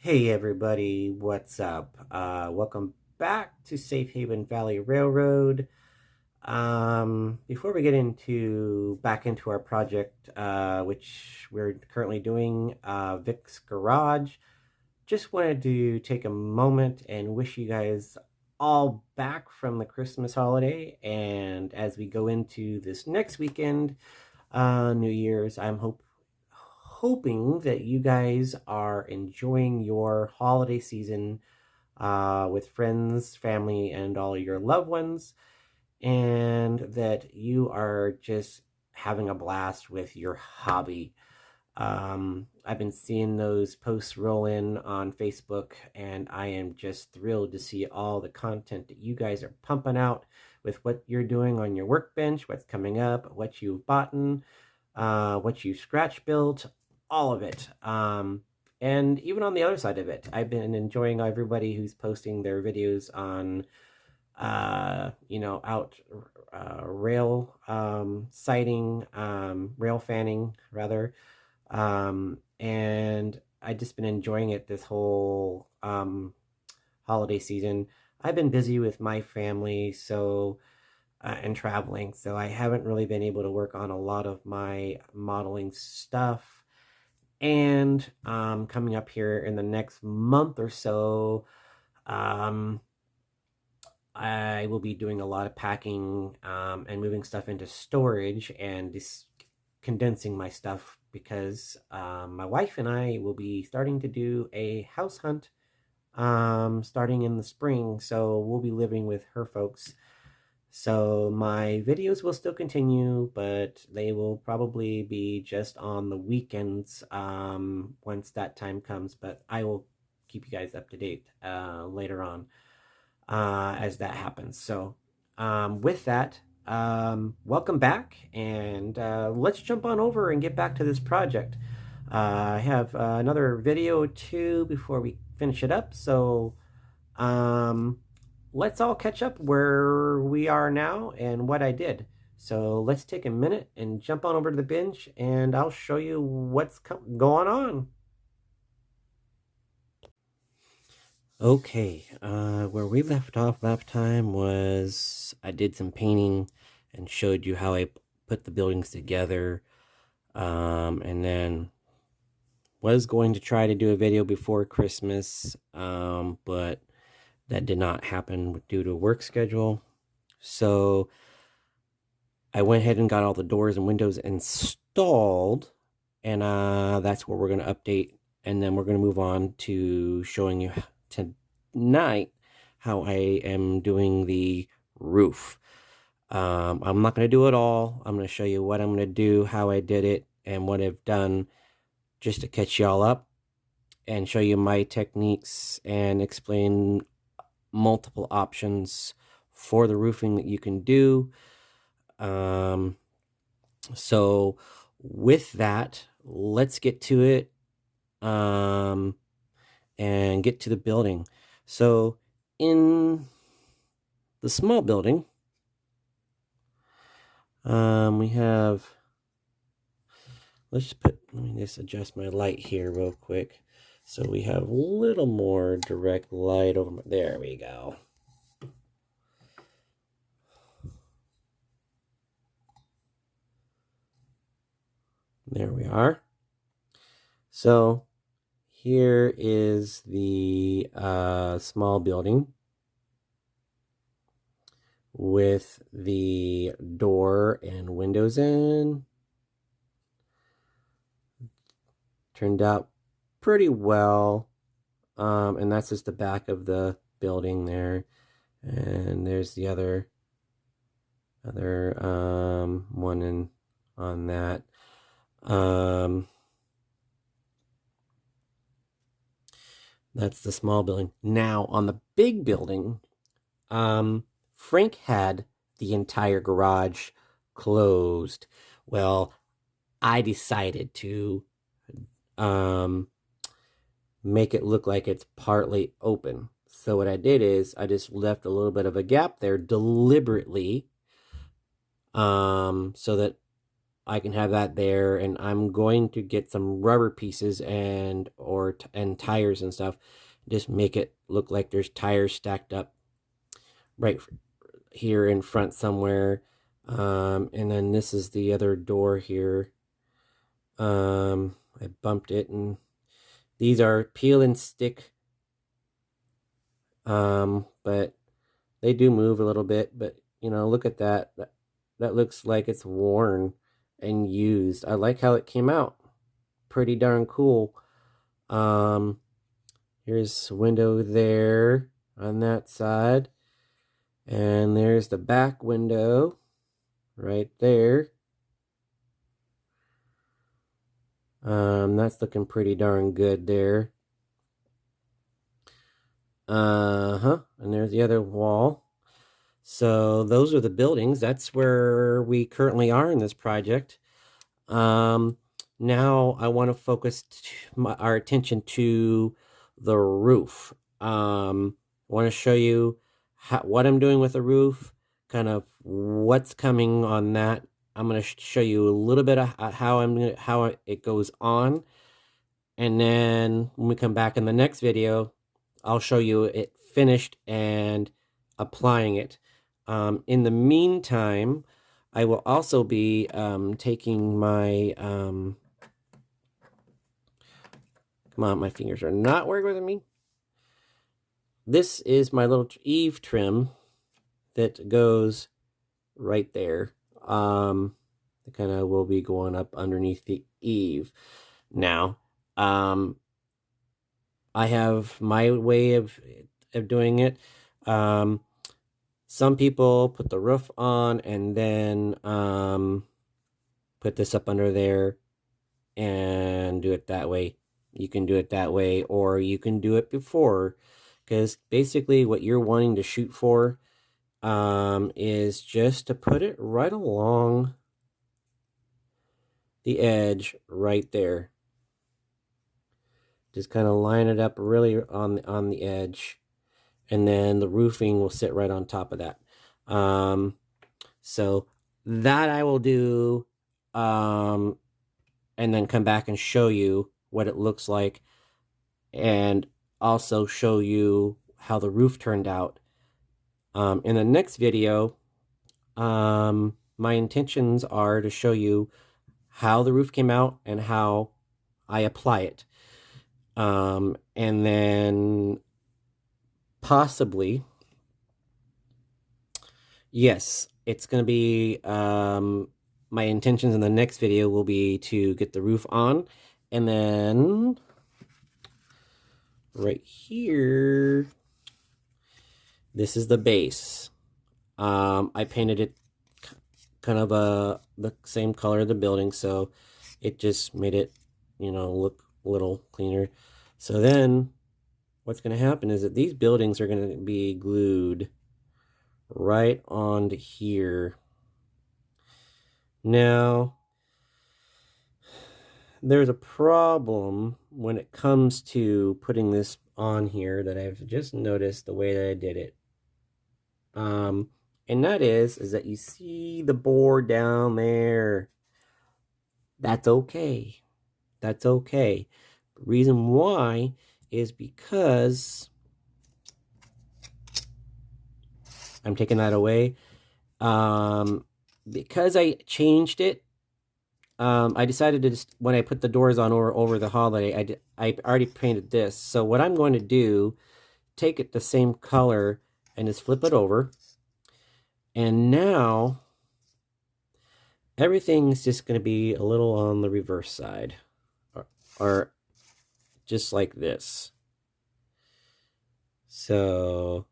Hey everybody, what's up? Welcome back to Safe Haven Valley Railroad. Before we get back into our project, which we're currently doing, Vic's Garage, just wanted to take a moment and wish you guys all back from the Christmas holiday. And as we go into this next weekend, New Year's, hoping that you guys are enjoying your holiday season with friends, family, and all your loved ones, and that you are just having a blast with your hobby. I've been seeing those posts roll in on Facebook, and I am just thrilled to see all the content that you guys are pumping out with what you're doing on your workbench, what's coming up, what you've bought, what you scratch built, all of it. And even on the other side of it, I've been enjoying everybody who's posting their videos on, out rail sighting, rail fanning rather. And I just been enjoying it this whole holiday season. I've been busy with my family, and traveling, so I haven't really been able to work on a lot of my modeling stuff. And coming up here in the next month or so, um, I will be doing a lot of packing and moving stuff into storage and just condensing my stuff because my wife and I will be starting to do a house hunt starting in the spring. So we'll be living with her folks. So my videos will still continue, but they will probably be just on the weekends once that time comes. But I will keep you guys up to date later on as that happens. So with that, welcome back, and let's jump on over and get back to this project. I have another video or two before we finish it up. So um, let's all catch up where we are now and what I did. So let's take a minute and jump on over to the bench, and I'll show you what's going on. Okay, where we left off last time was I did some painting and showed you how I put the buildings together, and then was going to try to do a video before Christmas, but that did not happen due to work schedule. So I went ahead and got all the doors and windows installed, and that's where we're going to update, and then we're going to move on to showing you tonight how I am doing the roof. I'm not going to do it all. I'm going to show you what I'm going to do, how I did it, and what I've done, just to catch y'all up and show you my techniques and explain multiple options for the roofing that you can do. So with that, let's get to it and get to the building. So in the small building, we have, let me just adjust my light here real quick. So we have a little more direct light over there we go. There we are. So here is the small building with the door and windows in. Turned out pretty well. And that's just the back of the building there. And there's the other one on that. That's the small building. Now on the big building, Frank had the entire garage closed. Well, I decided to make it look like it's partly open. So what I did is I just left a little bit of a gap there deliberately, so that I can have that there, and I'm going to get some rubber pieces and tires and stuff. Just make it look like there's tires stacked up right here in front somewhere. And then this is the other door here. I bumped it, and these are peel and stick. But they do move a little bit, but you know, look at that. That looks like it's worn and used. I like how it came out. Pretty darn cool. Here's a window there on that side. And there's the back window right there. That's looking pretty darn good there. And there's the other wall. So those are the buildings. That's where we currently are in this project. Now I want to focus our attention to the roof. I want to show you what I'm doing with the roof, kind of what's coming on that. I'm going to show you a little bit of how it goes on. And then when we come back in the next video, I'll show you it finished and applying it. In the meantime, I will also be taking my, come on, my fingers are not working with me. This is my little eave trim that goes right there. It kind of will be going up underneath the eave. Now, I have my way of doing it. Some people put the roof on and then put this up under there and do it that way. You can do it that way, or you can do it before, because basically what you're wanting to shoot for is just to put it right along the edge right there. Just kind of line it up really on the edge, and then the roofing will sit right on top of that. So that I will do, and then come back and show you what it looks like, and also show you how the roof turned out. In the next video, my intentions are to show you how the roof came out and how I apply it. And then possibly, yes, it's going to be, my intentions in the next video will be to get the roof on, and then right here, this is the base. I painted it kind of the same color of the building, so it just made it, you know, look a little cleaner. So then what's going to happen is that these buildings are going to be glued right onto here. Now, there's a problem when it comes to putting this on here that I've just noticed the way that I did it. And that is that you see the board down there. That's okay. That's okay. The reason why is because I'm taking that away. Because I changed it, I decided to just, when I put the doors on over the holiday, I already painted this. So what I'm going to do, take it the same color and just flip it over. And now everything's just going to be a little on the reverse side, or just like this. So,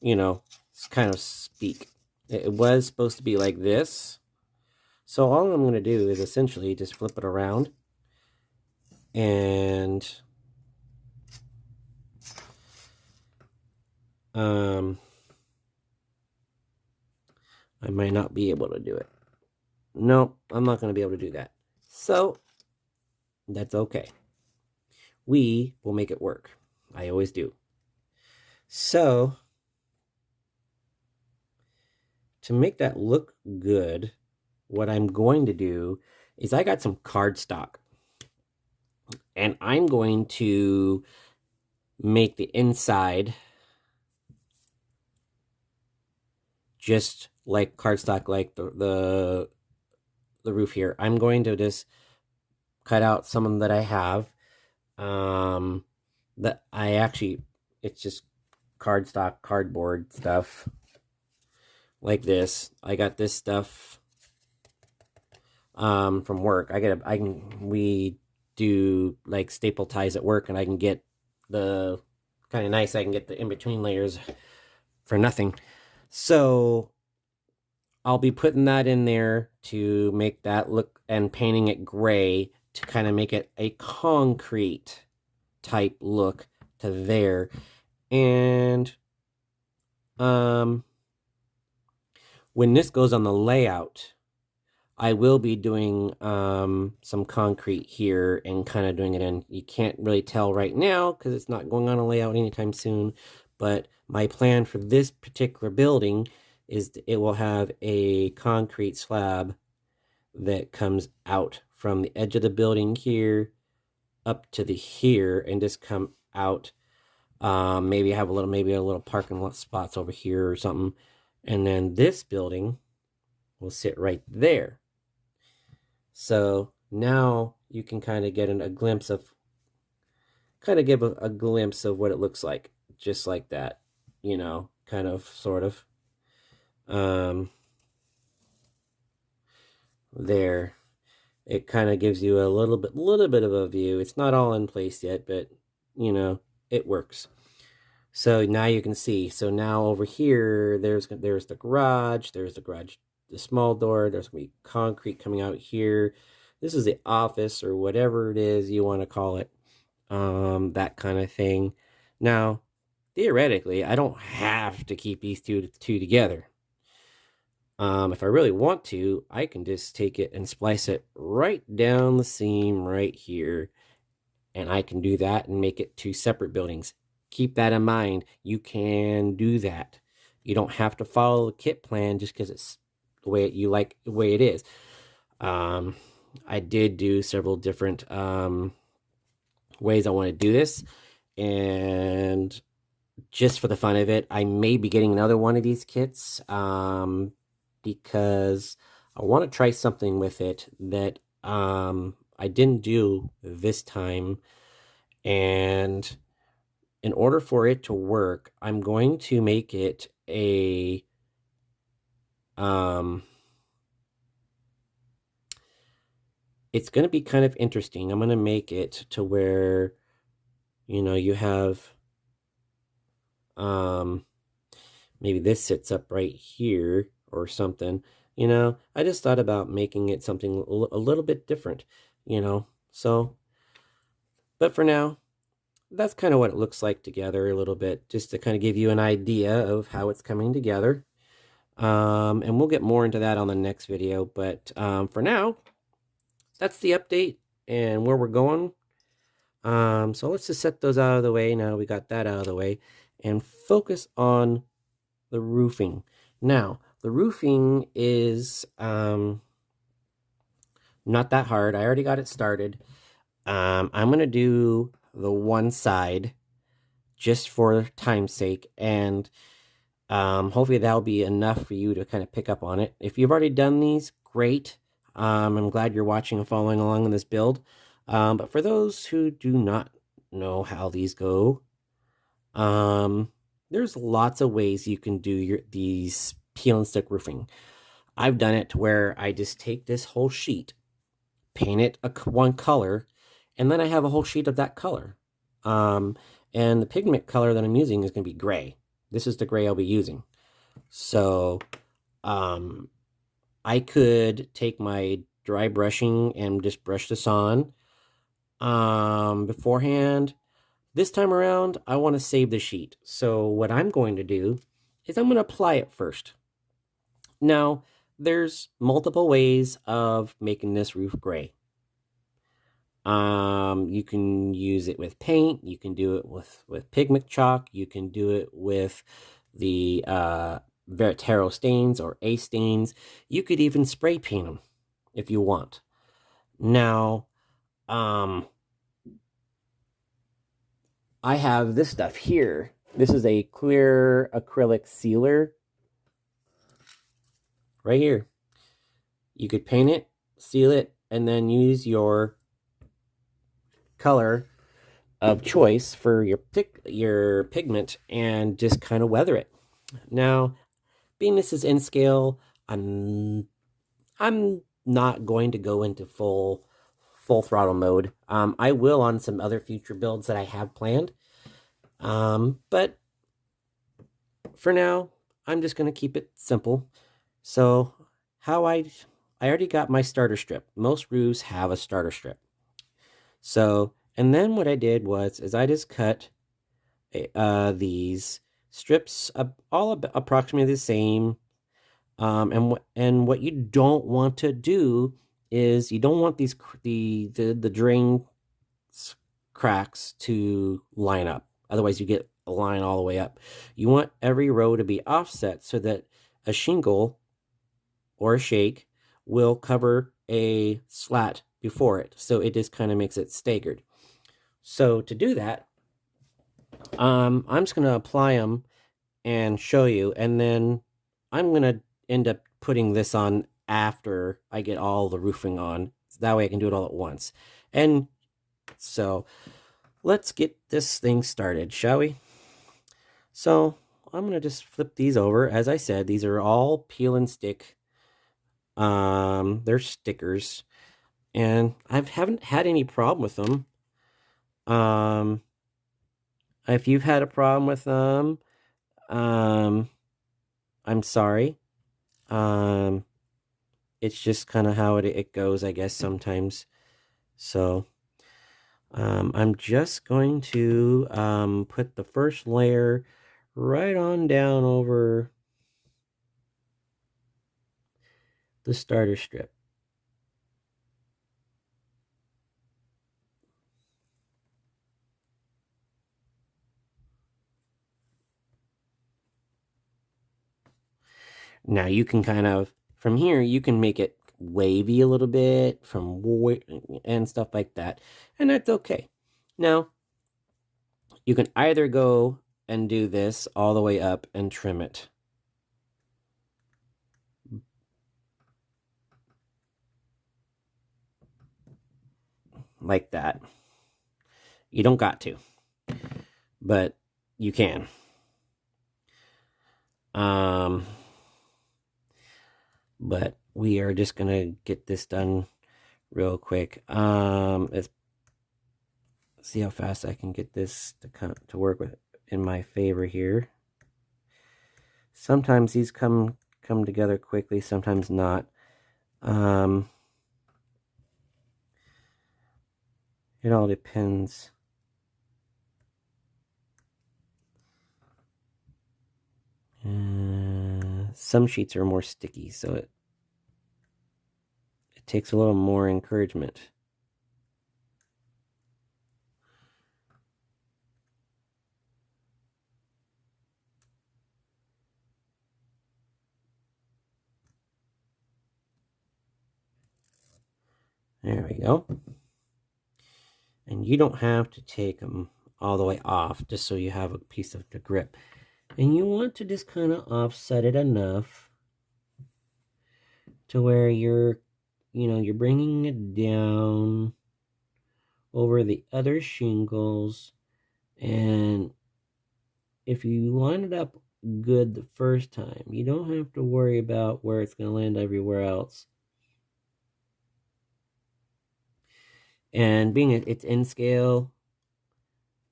you know, it's kind of speak. It was supposed to be like this. So all I'm going to do is essentially just flip it around, and I might not be able to do it. No, I'm not going to be able to do that. So that's okay. We will make it work. I always do. So to make that look good, what I'm going to do is I got some cardstock, and I'm going to make the inside just like cardstock, like the roof here. I'm going to just cut out some that I have. That I actually, it's just cardstock, cardboard stuff like this. I got this stuff from work. We do like staple ties at work, and I can get the kind of nice. I can get the in-between layers for nothing. So I'll be putting that in there to make that look, and painting it gray to kind of make it a concrete type look to there. And when this goes on the layout, I will be doing some concrete here and kind of doing it in. You can't really tell right now because it's not going on a layout anytime soon. But my plan for this particular building is it will have a concrete slab that comes out from the edge of the building here up to the here and just come out. Maybe I have a little parking lot spots over here or something. And then this building will sit right there. So now you can kind of get a glimpse of, give a glimpse of what it looks like, just like that, you know, kind of, sort of. There, it kind of gives you a little bit of a view. It's not all in place yet, but you know, it works. So now you can see. So now over here, there's the garage. There's the garage, the small door. There's gonna be concrete coming out here. This is the office or whatever it is you want to call it. That kind of thing. Now, theoretically, I don't have to keep these two together. If I really want to, I can just take it and splice it right down the seam right here. And I can do that and make it two separate buildings. Keep that in mind. You can do that. You don't have to follow the kit plan just because it's the way you like the way it is. I did do several different ways I want to do this. And just for the fun of it, I may be getting another one of these kits. Because I want to try something with it that I didn't do this time. And in order for it to work, I'm going to make it a it's going to be kind of interesting. I'm going to make it to where, you know, you have maybe this sits up right here or something, you know. I just thought about making it something a little bit different, you know. So, but for now, that's kind of what it looks like together a little bit, just to kind of give you an idea of how it's coming together. And we'll get more into that on the next video, but for now, that's the update and where we're going. So let's just set those out of the way. Now we got that out of the way, and focus on the roofing. Now, the roofing is not that hard. I already got it started. I'm going to do the one side just for time's sake, and hopefully that'll be enough for you to kind of pick up on it. If you've already done these, great. I'm glad you're watching and following along in this build. But for those who do not know how these go, there's lots of ways you can do these peel and stick roofing. I've done it to where I just take this whole sheet, paint it one color, and then I have a whole sheet of that color. And the pigment color that I'm using is going to be gray. This is the gray I'll be using. So I could take my dry brushing and just brush this on beforehand. This time around, I want to save the sheet. So what I'm going to do is I'm going to apply it first. Now, there's multiple ways of making this roof gray. You can use it with paint. You can do it with pigment chalk. You can do it with the Veritaro stains or A stains. You could even spray paint them if you want. Now, I have this stuff here. This is a clear acrylic sealer right here. You could paint it, seal it, and then use your color of choice for your pigment and just kind of weather it. Now, being this is in scale, I'm not going to go into full throttle mode. I will on some other future builds that I have planned. But for now, I'm just going to keep it simple. So how I already got my starter strip. Most roofs have a starter strip. So, and then what I did was is I just cut these strips all approximately the same. And what you don't want to do is you don't want the drain cracks to line up. Otherwise, you get a line all the way up. You want every row to be offset so that a shingle or a shake will cover a slat before it. So it just kind of makes it staggered. So to do that, I'm just going to apply them and show you. And then I'm going to end up putting this on after I get all the roofing on. So that way I can do it all at once. And so let's get this thing started, shall we? So I'm going to just flip these over. As I said, these are all peel and stick. They're stickers. And I haven't had any problem with them. If you've had a problem with them, I'm sorry. It's just kind of how it goes, I guess, sometimes. So I'm just going to put the first layer right on down over the starter strip. Now you can kind of, from here, you can make it wavy a little bit and stuff like that. And that's okay. Now, you can either go and do this all the way up and trim it. Like that. You don't got to, but you can. But we are just gonna get this done real quick. Let's see how fast I can get this to work with in my favor here. Sometimes these come together quickly, sometimes not. It all depends. Some sheets are more sticky, so it takes a little more encouragement. There we go. And you don't have to take them all the way off just so you have a piece of the grip. And you want to just kind of offset it enough to where you're bringing it down over the other shingles. And if you line it up good the first time, you don't have to worry about where it's going to land everywhere else. And being it's in scale,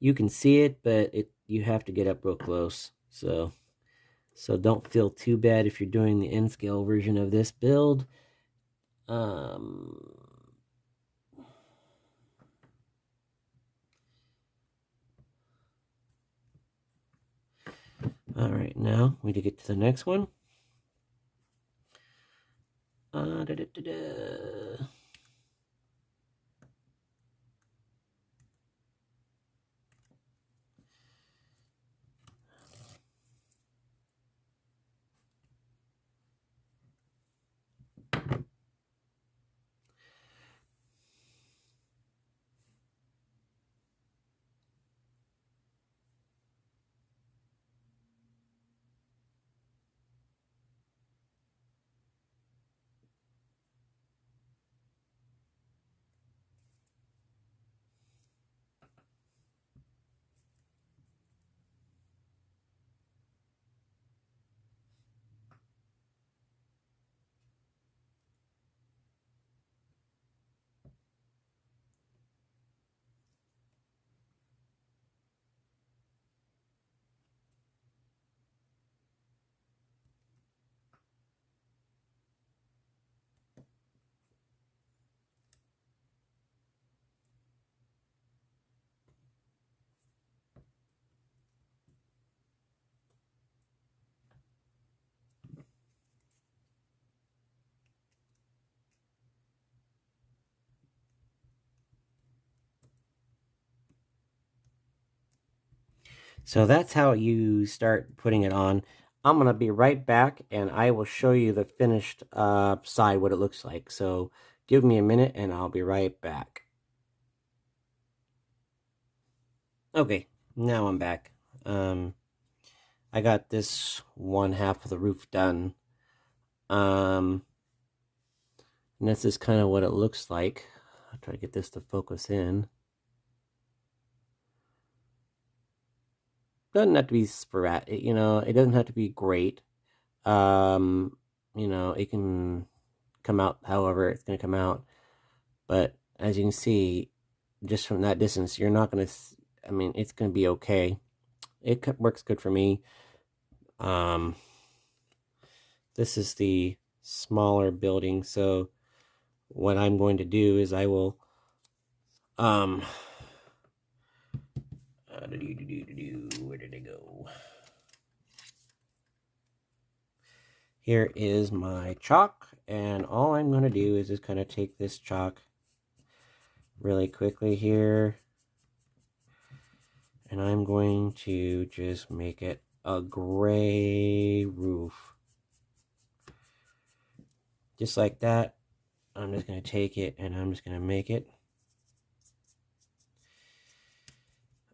you can see it, but you have to get up real close. So don't feel too bad if you're doing the in scale version of this build. All right, now we need to get to the next one. Da, da, da, da. So that's how you start putting it on. I'm going to be right back and I will show you the finished side, what it looks like. So give me a minute and I'll be right back. Okay, now I'm back. I got this one half of the roof done. And this is kind of what it looks like. I'll try to get this to focus in. Doesn't have to be sporadic, you know, it doesn't have to be great. You know, it can come out however it's going to come out. But as you can see, just from that distance, you're not going to, I mean, it's going to be okay. It works good for me. This is the smaller building, so what I'm going to do is I will, where did it go? Here is my chalk, and all I'm going to do is just kind of take this chalk really quickly here, and I'm going to just make it a gray roof. Just like that. I'm just going to take it and I'm just going to make it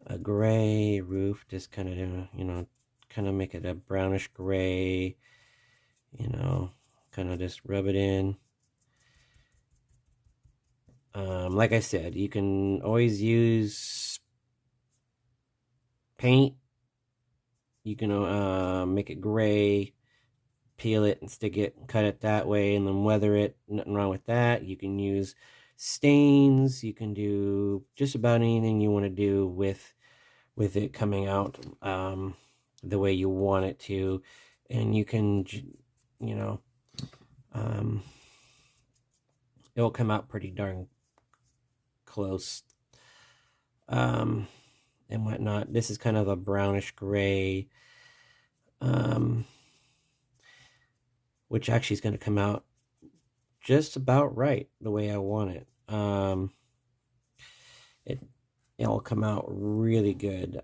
a gray roof. Just kind of, you know, kind of make it a brownish gray, you know, kind of just rub it in. Like I said, you can always use paint. You can make it gray, peel it and stick it, cut it that way, and then weather it. Nothing wrong with that. You can use stains. You can do just about anything you want to do with it coming out the way you want it to, and you can, you know, it'll come out pretty darn close, and whatnot. This is kind of a brownish gray, which actually is going to come out just about right the way I want it. It'll come out really good.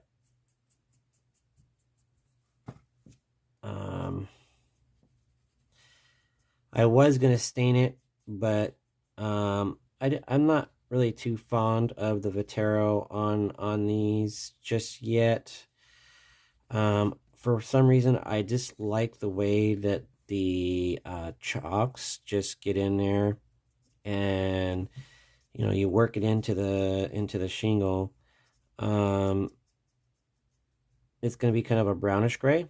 I was going to stain it, but I'm not really too fond of the Vetero on these just yet. For some reason, I just like the way that the chalks just get in there, and you know, you work it into the shingle. It's going to be kind of a brownish gray.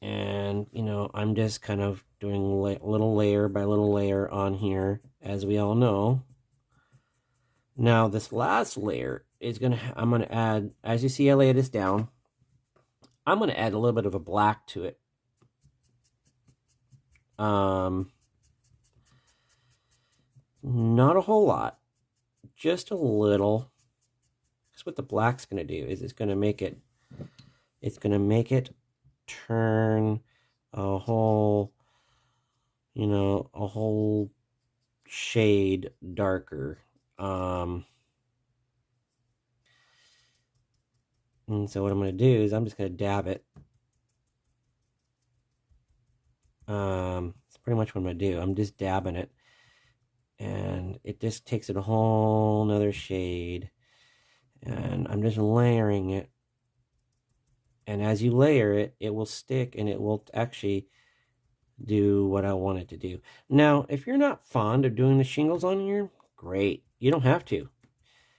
And you know, I'm just kind of doing little layer by little layer on here, as we all know. Now this last layer is I'm gonna add, as you see I lay this down, I'm gonna add a little bit of a black to it. Not a whole lot, just a little. That's what the black's gonna do, is it's gonna make it turn a whole, you know, a whole shade darker. And so what I'm going to do is I'm just going to dab it. It's pretty much what I'm going to do. I'm just dabbing it, and it just takes it a whole nother shade, and I'm just layering it. And as you layer it, it will stick, and it will actually do what I want it to do. Now, if you're not fond of doing the shingles on here, great. You don't have to.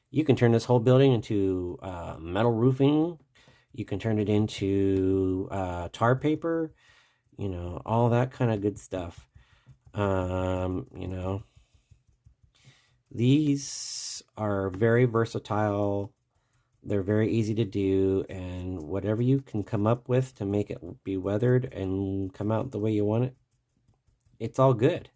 You can turn this whole building into metal roofing. You can turn it into tar paper, you know, all that kind of good stuff. You know, these are very versatile. They're very easy to do, and whatever you can come up with to make it be weathered and come out the way you want it, it's all good.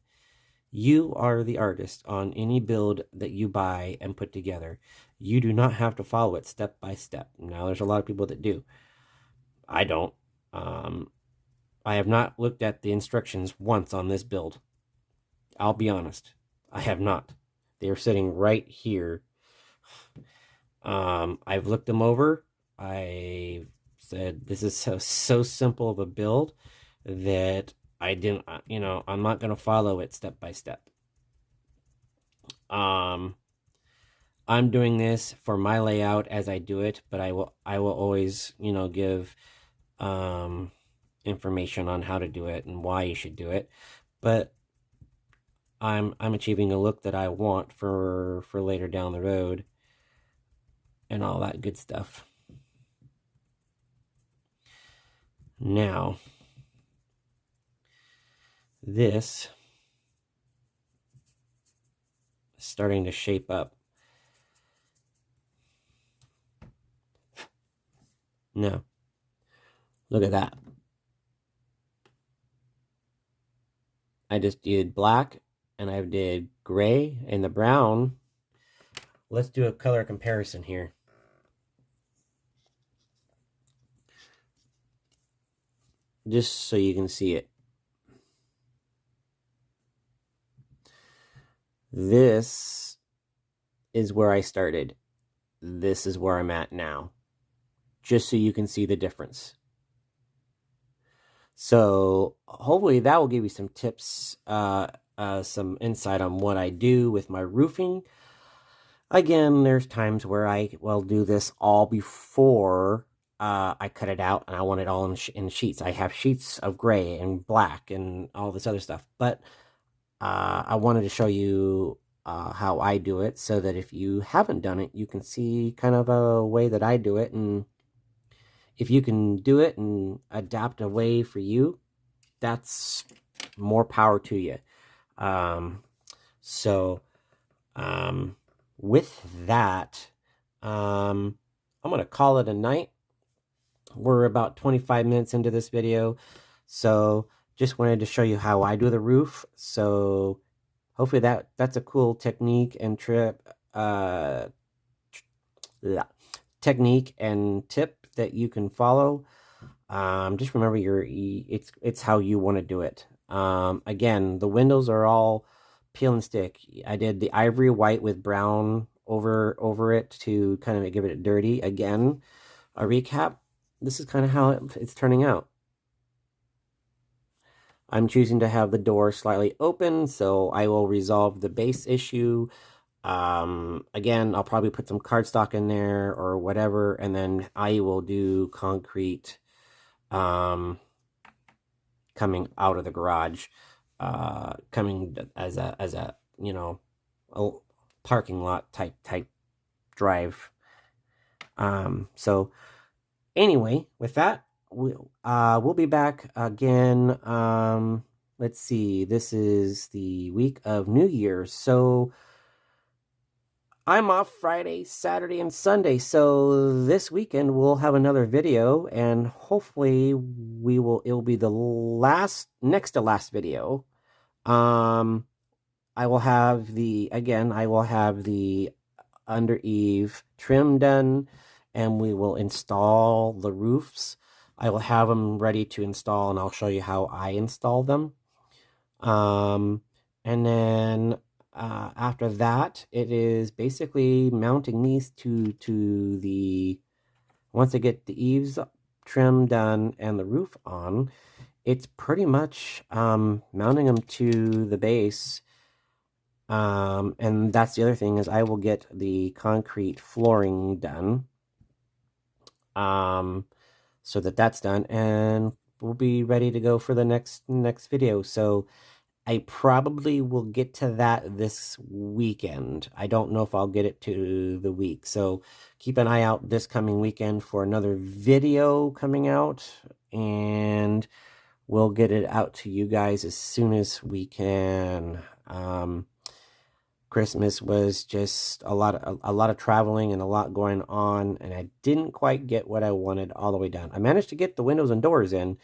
You are the artist on any build that you buy and put together. You do not have to follow it step by step. Now, there's a lot of people that do. I don't. I have not looked at the instructions once on this build. I'll be honest. I have not. They are sitting right here. I've looked them over. I said this is so simple of a build that I didn't, I'm not going to follow it step by step. Um, I'm doing this for my layout as I do it, but I will always, give um, information on how to do it and why you should do it. But I'm achieving a look that I want for later down the road and all that good stuff. Now, this is starting to shape up. Now, look at that. I just did black and I did gray and the brown. Let's do a color comparison here. Just so you can see it. This is where I started. This is where I'm at now. Just so you can see the difference. So hopefully that will give you some tips, some insight on what I do with my roofing. Again, there's times where I will do this all before I cut it out, and I want it all in sheets. I have sheets of gray and black and all this other stuff, but I wanted to show you how I do it so that if you haven't done it, you can see kind of a way that I do it, and if you can do it and adapt a way for you, that's more power to you. So with that, I'm going to call it a night. We're about 25 minutes into this video, so just wanted to show you how I do the roof. So hopefully that's a cool technique and technique and tip that you can follow. Just remember it's how you want to do it. Again, the windows are all peel and stick. I did the ivory white with brown over it to kind of give it dirty. Again, a recap. This is kind of how it's turning out. I'm choosing to have the door slightly open, so I will resolve the base issue. Again, I'll probably put some cardstock in there or whatever, and then I will do concrete coming out of the garage, coming as a a parking lot type drive. So anyway, with that, we'll be back again. Let's see, this is the week of New Year's, so I'm off Friday, Saturday, and Sunday, so this weekend we'll have another video, and hopefully it'll be the next to last video. I will have the under eave trim done, and we will install the roofs. I will have them ready to install, and I'll show you how I install them. And then after that, it is basically mounting these to the, once I get the eaves trim done and the roof on, it's pretty much mounting them to the base. And that's the other thing, is I will get the concrete flooring done. So that's done, and we'll be ready to go for the next video. So I probably will get to that this weekend. I don't know if I'll get it to the week. So keep an eye out this coming weekend for another video coming out, and we'll get it out to you guys as soon as we can. Christmas was just a lot of traveling and a lot going on, and I didn't quite get what I wanted all the way done. I managed to get the windows and doors in,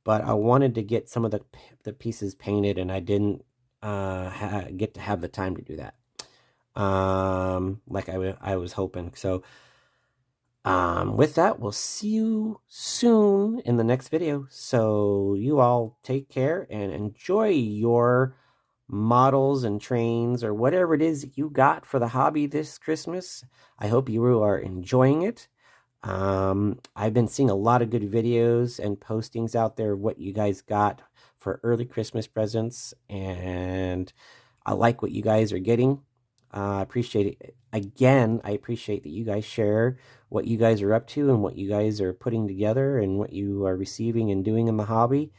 but I wanted to get some of the pieces painted, and I didn't get to have the time to do that like I was hoping. So with that, we'll see you soon in the next video. So you all take care and enjoy your models and trains or whatever it is that you got for the hobby this Christmas. I hope you are enjoying it. I've been seeing a lot of good videos and postings out there of what you guys got for early Christmas presents, and I like what you guys are getting. I appreciate it. Again, I appreciate that you guys share what you guys are up to and what you guys are putting together and what you are receiving and doing in the hobby.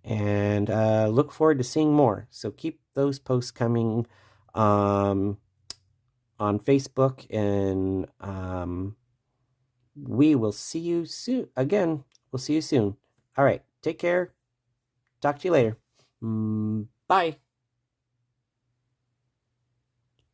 And look forward to seeing more. So keep those posts coming um, on Facebook, and we will see you soon. Again, we'll see you soon. All right. Take care. Talk to you later. Bye.